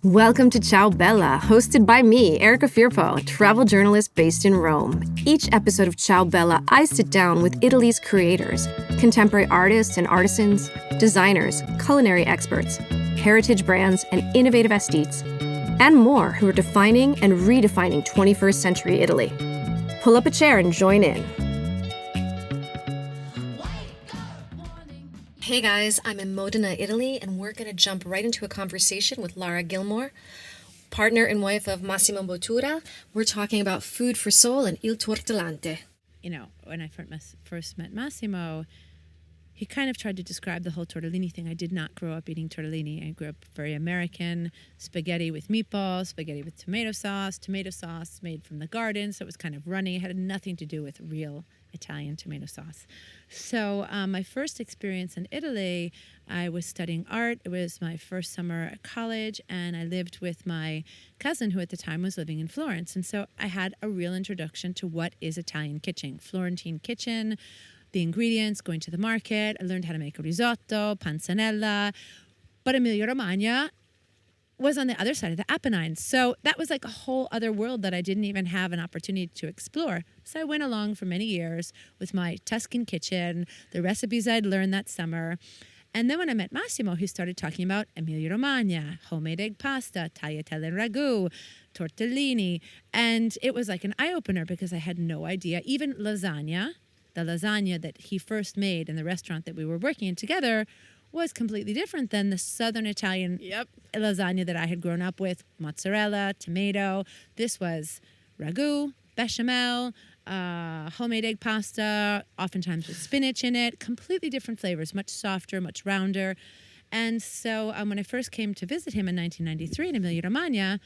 Welcome to Ciao Bella, hosted by me, Erica Firpo, a travel journalist based in Rome. Each episode of Ciao Bella, I sit down with Italy's creators, contemporary artists and artisans, designers, culinary experts, heritage brands, and innovative aesthetes, and more who are defining and redefining 21st century Italy. Pull up a chair and join in. Hey guys, I'm in Modena, Italy, and we're going to jump right into a conversation with Lara Gilmore, partner and wife of Massimo Bottura. We're talking about food for soul and il tortellante. You know, when I first met Massimo, he kind of tried to describe the whole tortellini thing. I did not grow up eating tortellini. I grew up very American, spaghetti with meatballs, spaghetti with tomato sauce made from the garden, so it was kind of runny. It had nothing to do with real Italian tomato sauce. So my first experience in Italy, I was studying art. It was my first summer at college, and I lived with my cousin, who at the time was living in Florence. And so I had a real introduction to what is Italian kitchen, Florentine kitchen, the ingredients, going to the market. I learned how to make risotto, panzanella. But Emilia-Romagna was on the other side of the Apennines. So that was like a whole other world that I didn't even have an opportunity to explore. So I went along for many years with my Tuscan kitchen, the recipes I'd learned that summer. And then when I met Massimo, he started talking about Emilia-Romagna, homemade egg pasta, tagliatelle and ragu, tortellini. And it was like an eye-opener because I had no idea. Even lasagna, the lasagna that he first made in the restaurant that we were working in together, was completely different than the Southern Italian lasagna that I had grown up with. Mozzarella, tomato. This was ragu, bechamel, homemade egg pasta, oftentimes with spinach in it. Completely different flavors, much softer, much rounder. And so when I first came to visit him in 1993 in Emilia-Romagna,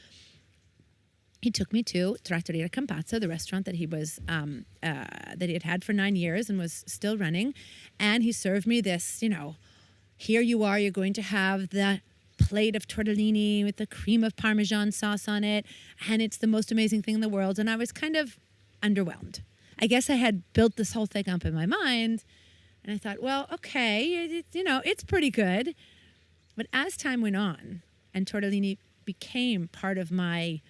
he took me to Trattoria Campazzo, the restaurant that he was that he had had for 9 years and was still running. And he served me this, here you are, you're going to have the plate of tortellini with the cream of Parmesan sauce on it, and it's the most amazing thing in the world. And I was kind of underwhelmed. I guess I had built this whole thing up in my mind, and I thought, well, okay, it's pretty good. But as time went on, and tortellini became part of my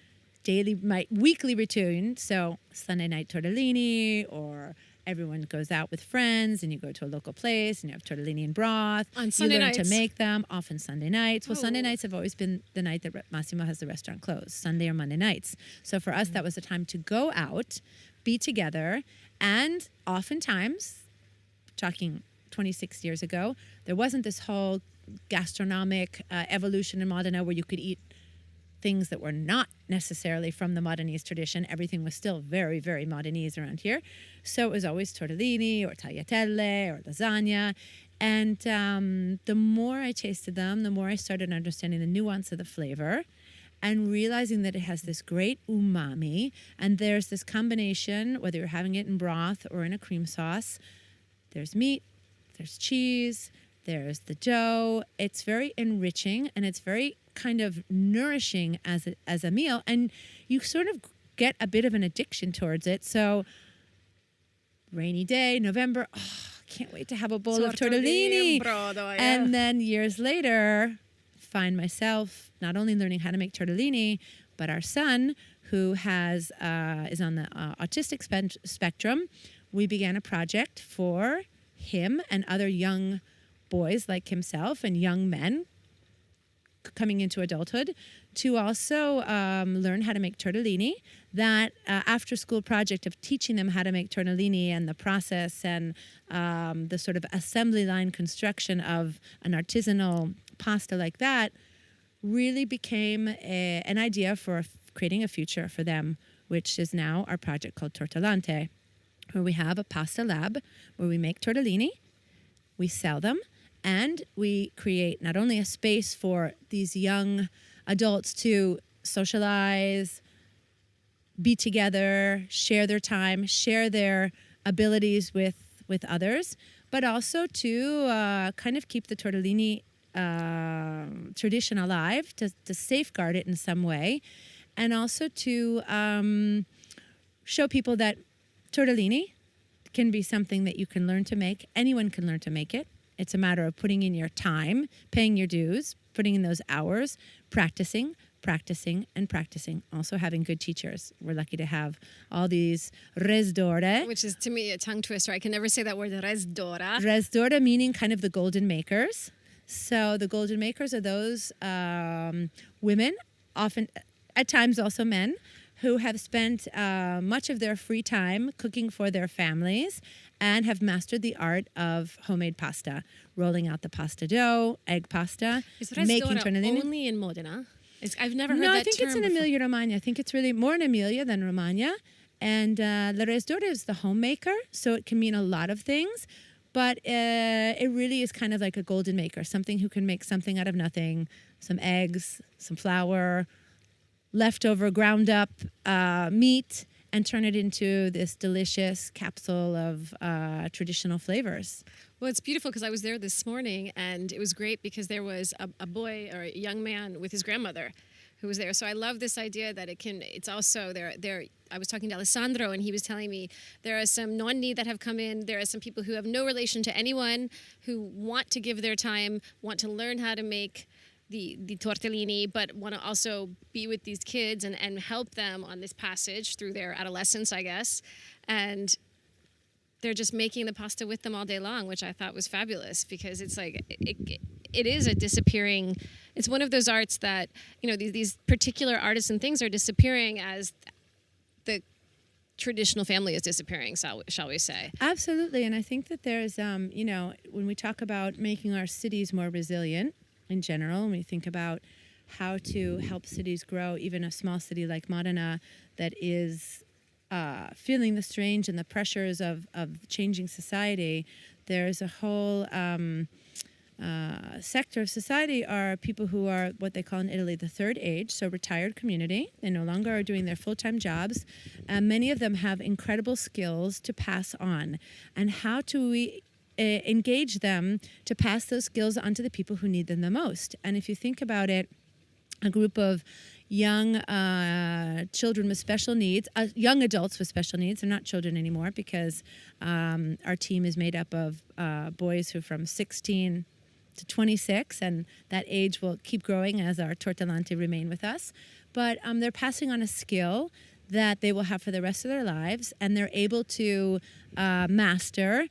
weekly routine, so Sunday night tortellini, or everyone goes out with friends and you go to a local place and you have tortellini and broth. On Sunday nights. You learn to make them, often Sunday nights. Well, Sunday nights have always been the night that Massimo has the restaurant closed, Sunday or Monday nights. So for us, that was a time to go out, be together, and oftentimes, talking 26 years ago, there wasn't this whole gastronomic evolution in Modena where you could eat things that were not necessarily from the Modenese tradition. Everything was still very, very Modenese around here. So it was always tortellini or tagliatelle or lasagna. And the more I tasted them, the more I started understanding the nuance of the flavor and realizing that it has this great umami. And there's this combination, whether you're having it in broth or in a cream sauce, there's meat, there's cheese, there's the dough. It's very enriching and it's very kind of nourishing as a meal, and you sort of get a bit of an addiction towards it. So rainy day, November, can't wait to have a bowl of tortellini. Brodo, yeah. And then years later, find myself not only learning how to make tortellini, but our son, who is on the autistic spectrum, we began a project for him and other young boys like himself and young men coming into adulthood to also learn how to make tortellini. That after-school project of teaching them how to make tortellini and the process and the sort of assembly line construction of an artisanal pasta like that really became an idea for creating a future for them, which is now our project called Tortellante, where we have a pasta lab where we make tortellini, we sell them, and we create not only a space for these young adults to socialize, be together, share their time, share their abilities with others, but also to kind of keep the tortellini tradition alive, to safeguard it in some way, and also to show people that tortellini can be something that you can learn to make. Anyone can learn to make it. It's a matter of putting in your time, paying your dues, putting in those hours, practicing, practicing and practicing, also having good teachers. We're lucky to have all these res d'ora. Which is, to me, a tongue twister. I can never say that word, res d'ora. Res d'ora meaning kind of the golden makers. So the golden makers are those women, often at times also men, who have spent much of their free time cooking for their families and have mastered the art of homemade pasta, rolling out the pasta dough, egg pasta, Is res making d'ora tortellini. only in Modena? I've never heard No, that I think term it's in before. Emilia-Romagna. I think it's really more in Emilia than Romagna. And la res d'ora is the homemaker, so it can mean a lot of things. But it really is kind of like a golden maker, something who can make something out of nothing, some eggs, some flour, leftover ground up meat, and turn it into this delicious capsule of traditional flavors. Well, it's beautiful because I was there this morning, and it was great because there was a boy or a young man with his grandmother who was there. So I love this idea that it's also there. I was talking to Alessandro, and he was telling me there are some nonni that have come in. There are some people who have no relation to anyone who want to give their time, want to learn how to make the tortellini, but want to also be with these kids and help them on this passage through their adolescence, I guess. And they're just making the pasta with them all day long, which I thought was fabulous because it's like it is a disappearing. It's one of those arts that, you know, these particular artists and things are disappearing as the traditional family is disappearing, shall we say. Absolutely. And I think that there's, you know, when we talk about making our cities more resilient in general, when we think about how to help cities grow, even a small city like Modena that is feeling the strain and the pressures of changing society, there's a whole sector of society are people who are what they call in Italy the third age, so retired community. They no longer are doing their full-time jobs. Many of them have incredible skills to pass on. And how do we engage them to pass those skills on to the people who need them the most? And if you think about it, a group of young children with special needs, young adults with special needs. They're not children anymore because our team is made up of boys who are from 16 to 26, and that age will keep growing as our Tortellante remain with us. But they're passing on a skill that they will have for the rest of their lives, and they're able to master.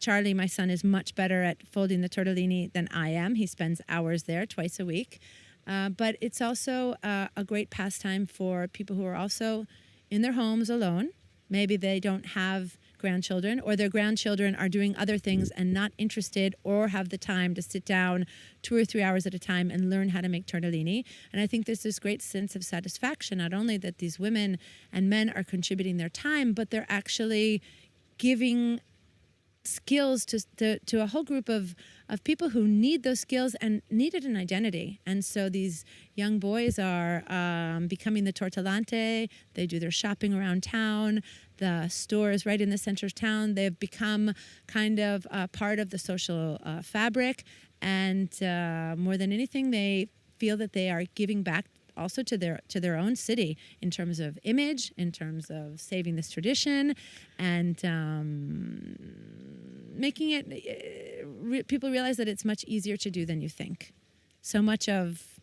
Charlie, my son, is much better at folding the tortellini than I am. He spends hours there twice a week. But it's also a great pastime for people who are also in their homes alone. Maybe they don't have grandchildren, or their grandchildren are doing other things and not interested or have the time to sit down 2 or 3 hours at a time and learn how to make tortellini. And I think there's this great sense of satisfaction, not only that these women and men are contributing their time, but they're actually giving skills to a whole group of people who need those skills and needed an identity. And so these young boys are becoming the Tortellante. They do their shopping around town. The store is right in the center of town. They've become kind of part of the social fabric. And more than anything, they feel that they are giving back also to their own city in terms of image, in terms of saving this tradition, and making it people realize that it's much easier to do than you think. So much of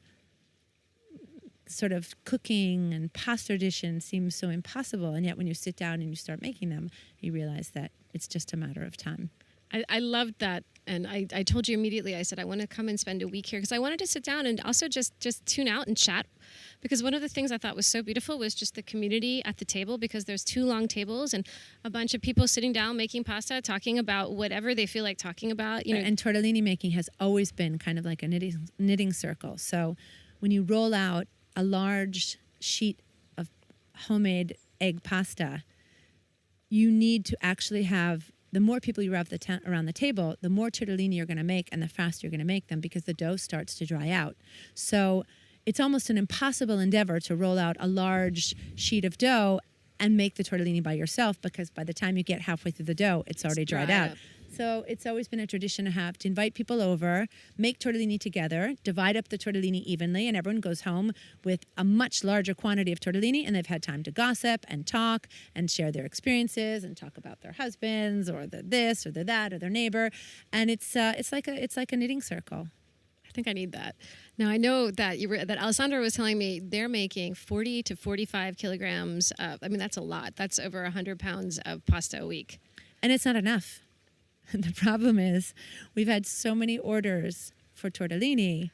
sort of cooking and pasta tradition seems so impossible, and yet when you sit down and you start making them, you realize that it's just a matter of time. I loved that, and I told you immediately, I said I want to come and spend a week here because I wanted to sit down and also just tune out and chat, because one of the things I thought was so beautiful was just the community at the table, because there's 2 long tables and a bunch of people sitting down making pasta, talking about whatever they feel like talking about. You know, and tortellini making has always been kind of like a knitting circle. So when you roll out a large sheet of homemade egg pasta, you need to actually have, the more people you have around the table, the more tortellini you're going to make and the faster you're going to make them, because the dough starts to dry out. So it's almost an impossible endeavor to roll out a large sheet of dough and make the tortellini by yourself, because by the time you get halfway through the dough, it's already dried out. So it's always been a tradition to invite people over, make tortellini together, divide up the tortellini evenly, and everyone goes home with a much larger quantity of tortellini, and they've had time to gossip and talk and share their experiences and talk about their husbands or this or that or their neighbor, and it's like a knitting circle. I think I need that. Now I know that that Alessandro was telling me they're making 40 to 45 kilograms of, I mean, that's a lot. That's over 100 pounds of pasta a week. And it's not enough. The problem is we've had so many orders for tortellini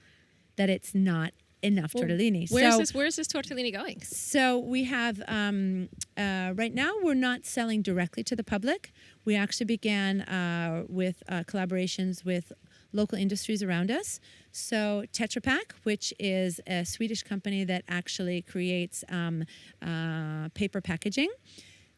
that it's not enough tortellini. Where's this tortellini going? So we have, right now we're not selling directly to the public. We actually began with collaborations with local industries around us. So Tetra Pak, which is a Swedish company that actually creates paper packaging,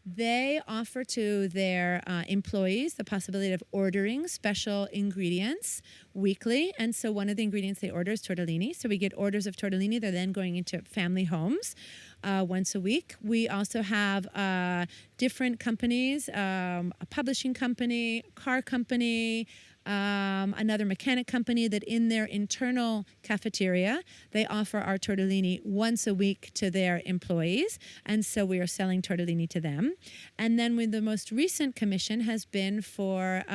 they offer to their employees the possibility of ordering special ingredients weekly. And so one of the ingredients they order is tortellini. So we get orders of tortellini. They're then going into family homes once a week. We also have different companies, a publishing company, car company, another mechanic company that in their internal cafeteria, they offer our tortellini once a week to their employees. And so we are selling tortellini to them. And then the most recent commission has been for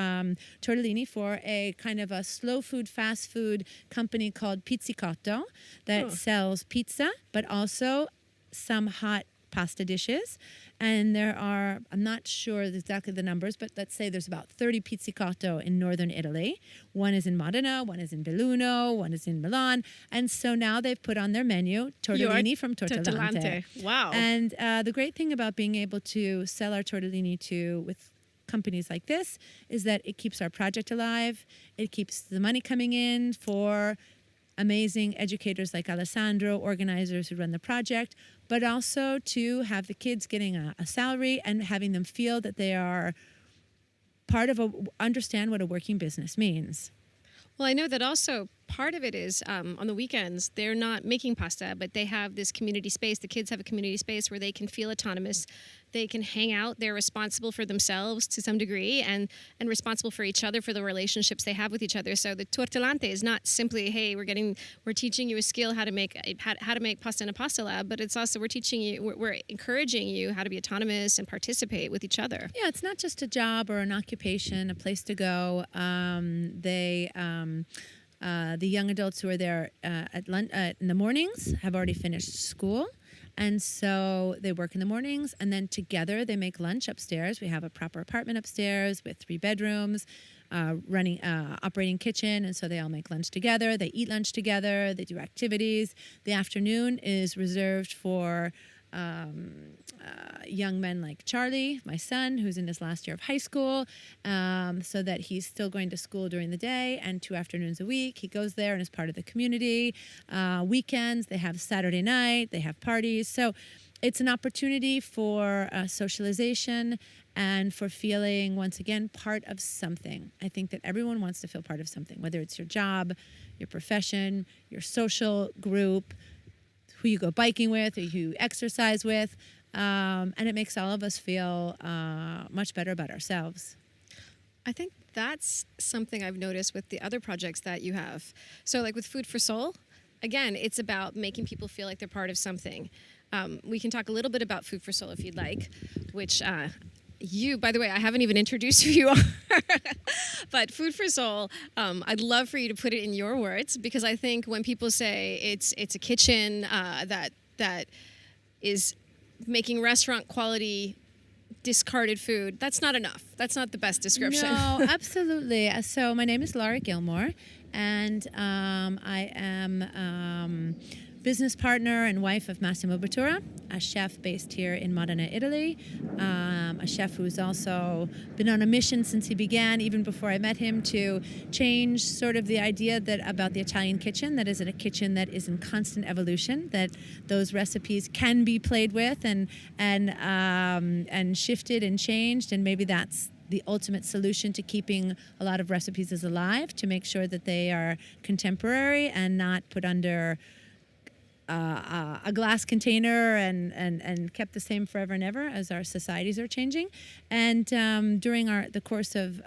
tortellini for a kind of a slow food, fast food company called Pizzicotto that sells pizza, but also some hot pasta dishes. And there are, I'm not sure exactly the numbers, but let's say there's about 30 pizzicotto in northern Italy. One is in Modena, one is in Belluno, one is in Milan. And so now they've put on their menu tortellini from Tortellante. Wow. And the great thing about being able to sell our tortellini with companies like this is that it keeps our project alive. It keeps the money coming in for amazing educators like Alessandro, organizers who run the project, but also to have the kids getting a salary and having them feel that they are part of understand what a working business means. Well, I know that also part of it is on the weekends, they're not making pasta, but they have this community space. The kids have a community space where they can feel autonomous. They can hang out. They're responsible for themselves to some degree and responsible for each other, for the relationships they have with each other. So the Tortellante is not simply, hey, we're teaching you a skill how to make pasta in a pasta lab, but it's also we're encouraging you how to be autonomous and participate with each other. Yeah, it's not just a job or an occupation, a place to go. The young adults who are there in the mornings have already finished school. And so they work in the mornings, and then together they make lunch upstairs. We have a proper apartment upstairs with 3 bedrooms, operating kitchen, and so they all make lunch together. They eat lunch together. They do activities. The afternoon is reserved for young men like Charlie, my son, who's in his last year of high school, so that he's still going to school during the day, and 2 afternoons a week he goes there and is part of the community. Weekends, they have Saturday night, they have parties. So it's an opportunity for socialization and for feeling, once again, part of something. I think that everyone wants to feel part of something, whether it's your job, your profession, your social group, who you go biking with, or who you exercise with, and it makes all of us feel much better about ourselves. I think that's something I've noticed with the other projects that you have. So like with Food for Soul, again, it's about making people feel like they're part of something. We can talk a little bit about Food for Soul if you'd like, which you, by the way, I haven't even introduced who you are. But Food for Soul, I'd love for you to put it in your words, because I think when people say it's a kitchen that is making restaurant quality discarded food, that's not enough. That's not the best description. No, absolutely. So my name is Lara Gilmore, and I am business partner and wife of Massimo Bottura, a chef based here in Modena, Italy, a chef who's also been on a mission since he began, even before I met him, to change sort of the idea about the Italian kitchen, that is a kitchen that is in constant evolution, that those recipes can be played with and shifted and changed, and maybe that's the ultimate solution to keeping a lot of recipes as alive, to make sure that they are contemporary and not put under a glass container and kept the same forever and ever, as our societies are changing. And during the course of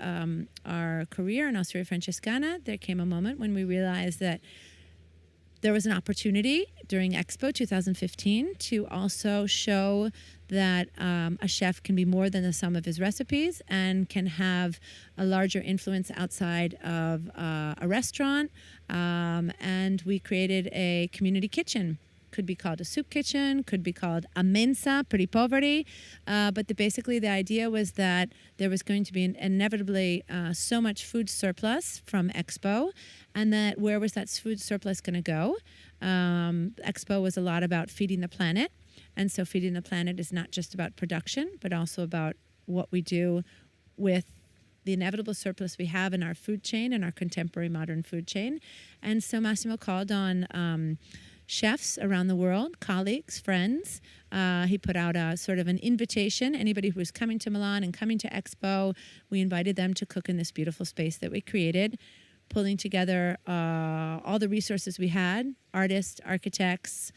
our career in Osteria Francescana, there came a moment when we realized that there was an opportunity during Expo 2015 to also show that a chef can be more than the sum of his recipes and can have a larger influence outside of a restaurant. And we created a community kitchen. Could be called a soup kitchen, could be called a mensa per I poveri. But basically the idea was that there was going to be inevitably so much food surplus from Expo, and that where was that food surplus going to go? Expo was a lot about feeding the planet. And so feeding the planet is not just about production, but also about what we do with the inevitable surplus we have in our food chain and our contemporary modern food chain. And so Massimo called on chefs around the world, colleagues, friends. He put out a sort of an invitation. Anybody who was coming to Milan and coming to Expo, we invited them to cook in this beautiful space that we created, pulling together all the resources we had, artists, architects,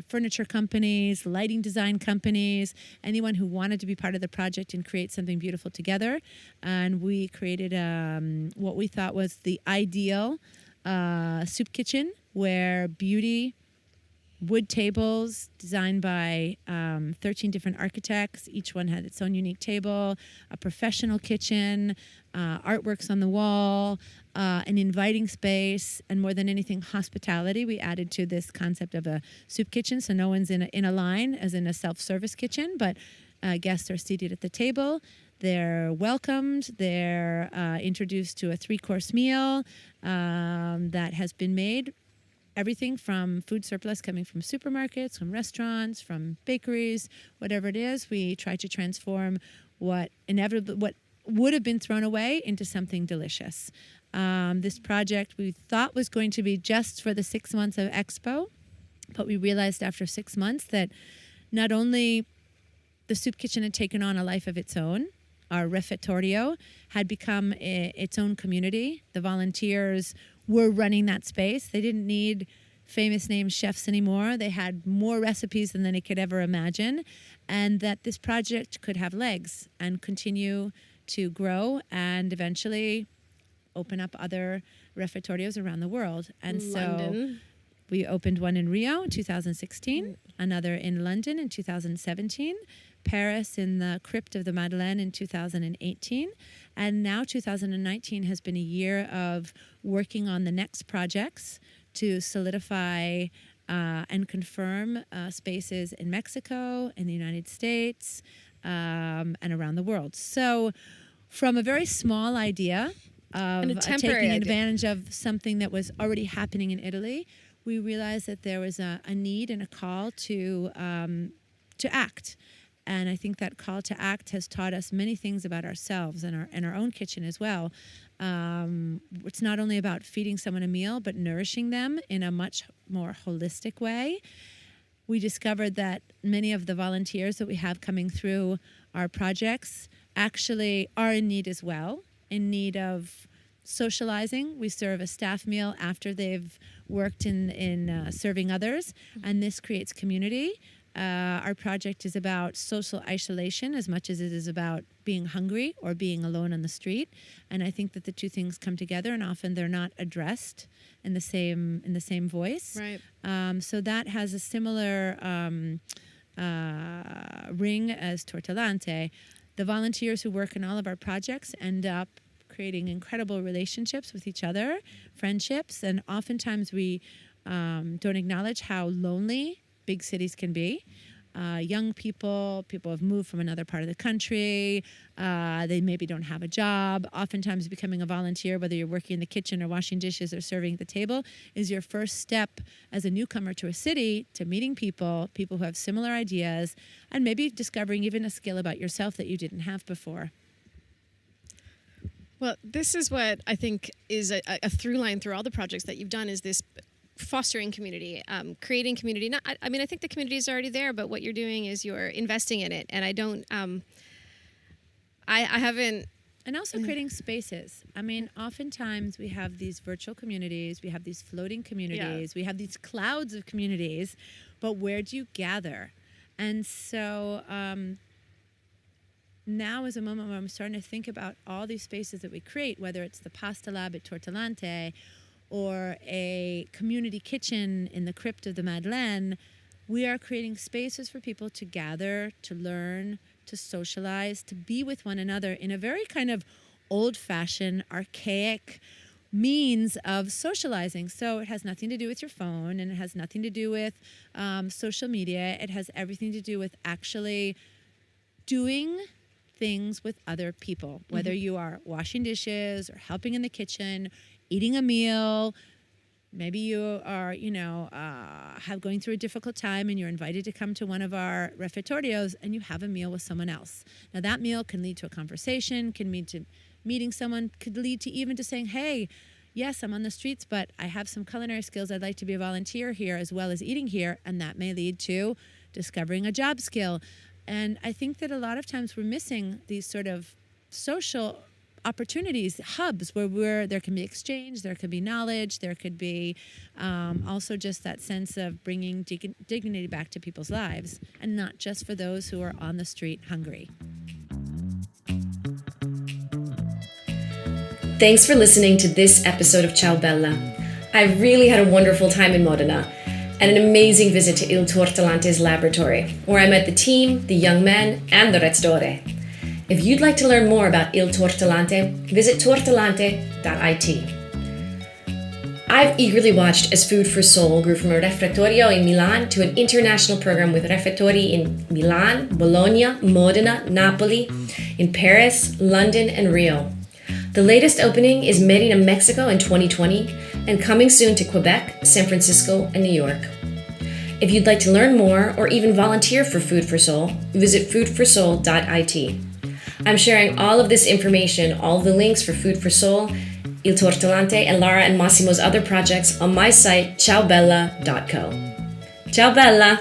furniture companies, lighting design companies, anyone who wanted to be part of the project and create something beautiful together. And we created what we thought was the ideal soup kitchen, where beauty, wood tables designed by 13 different architects. Each one had its own unique table, a professional kitchen, artworks on the wall, an inviting space, and more than anything, hospitality. We added to this concept of a soup kitchen, so no one's in a line, as in a self-service kitchen, but guests are seated at the table. They're welcomed. They're introduced to a 3-course meal that has been made. Everything from food surplus coming from supermarkets, from restaurants, from bakeries, whatever it is, we try to transform what would have been thrown away into something delicious. This project we thought was going to be just for the 6 months of Expo, but we realized after 6 months that not only the soup kitchen had taken on a life of its own, our refettorio had become its own community. The volunteers were running that space. They didn't need famous name chefs anymore. They had more recipes than they could ever imagine, and that this project could have legs and continue to grow and eventually open up other refettorios around the world. And London. So we opened one in Rio in 2016, another in London in 2017, Paris in the Crypt of the Madeleine in 2018, and now 2019 has been a year of working on the next projects to solidify and confirm spaces in Mexico, in the United States, and around the world. So from a very small idea of taking advantage of something that was already happening in Italy, we realized that there was a need and a call to act. And I think that call to act has taught us many things about ourselves and our own kitchen as well. It's not only about feeding someone a meal, but nourishing them in a much more holistic way. We discovered that many of the volunteers that we have coming through our projects actually are in need as well, in need of socializing. We serve a staff meal after they've worked in serving others, and this creates community. Our project is about social isolation as much as it is about being hungry or being alone on the street. And I think that the two things come together, and often they're not addressed in the same voice. Right. So that has a similar ring as Tortellante. The volunteers who work in all of our projects end up creating incredible relationships with each other, friendships, and oftentimes we don't acknowledge how lonely big cities can be. Young people have moved from another part of the country, they maybe don't have a job. Oftentimes becoming a volunteer, whether you're working in the kitchen or washing dishes or serving at the table, is your first step as a newcomer to a city to meeting people who have similar ideas, and maybe discovering even a skill about yourself that you didn't have before. Well, this is what I think is a through line through all the projects that you've done, is this fostering community, creating community. I mean, I think the community is already there, but what you're doing is you're investing in it. And I don't, I haven't. And also creating spaces. I mean, oftentimes we have these virtual communities, we have these floating communities, we have these clouds of communities, but where do you gather? And so now is a moment where I'm starting to think about all these spaces that we create, whether it's the Pasta Lab at Tortellante, or a community kitchen in the crypt of the Madeleine, we are creating spaces for people to gather, to learn, to socialize, to be with one another in a very kind of old-fashioned, archaic means of socializing. So it has nothing to do with your phone, and it has nothing to do with social media. It has everything to do with actually doing things with other people, whether you are washing dishes or helping in the kitchen, eating a meal. Maybe you are, have going through a difficult time and you're invited to come to one of our refectorios and you have a meal with someone else. Now that meal can lead to a conversation, can lead to meeting someone, could lead to even to saying, hey, yes, I'm on the streets, but I have some culinary skills. I'd like to be a volunteer here as well as eating here. And that may lead to discovering a job skill. And I think that a lot of times we're missing these sort of social opportunities, hubs where there can be exchange, there could be knowledge, there could be also just that sense of bringing dignity back to people's lives, and not just for those who are on the street hungry. Thanks for listening to this episode of Ciao Bella. I really had a wonderful time in Modena and an amazing visit to Il Tortellante's laboratory, where I met the team, the young men, and the restore. If you'd like to learn more about Il Tortellante, visit tortellante.it. I've eagerly watched as Food for Soul grew from a refettorio in Milan to an international program with refettori in Milan, Bologna, Modena, Napoli, in Paris, London, and Rio. The latest opening is Merida, Mexico in 2020, and coming soon to Quebec, San Francisco, and New York. If you'd like to learn more or even volunteer for Food for Soul, visit foodforsoul.it. I'm sharing all of this information, all the links for Food for Soul, Il Tortellante, and Lara and Massimo's other projects on my site, ciaobella.co. Ciao Bella!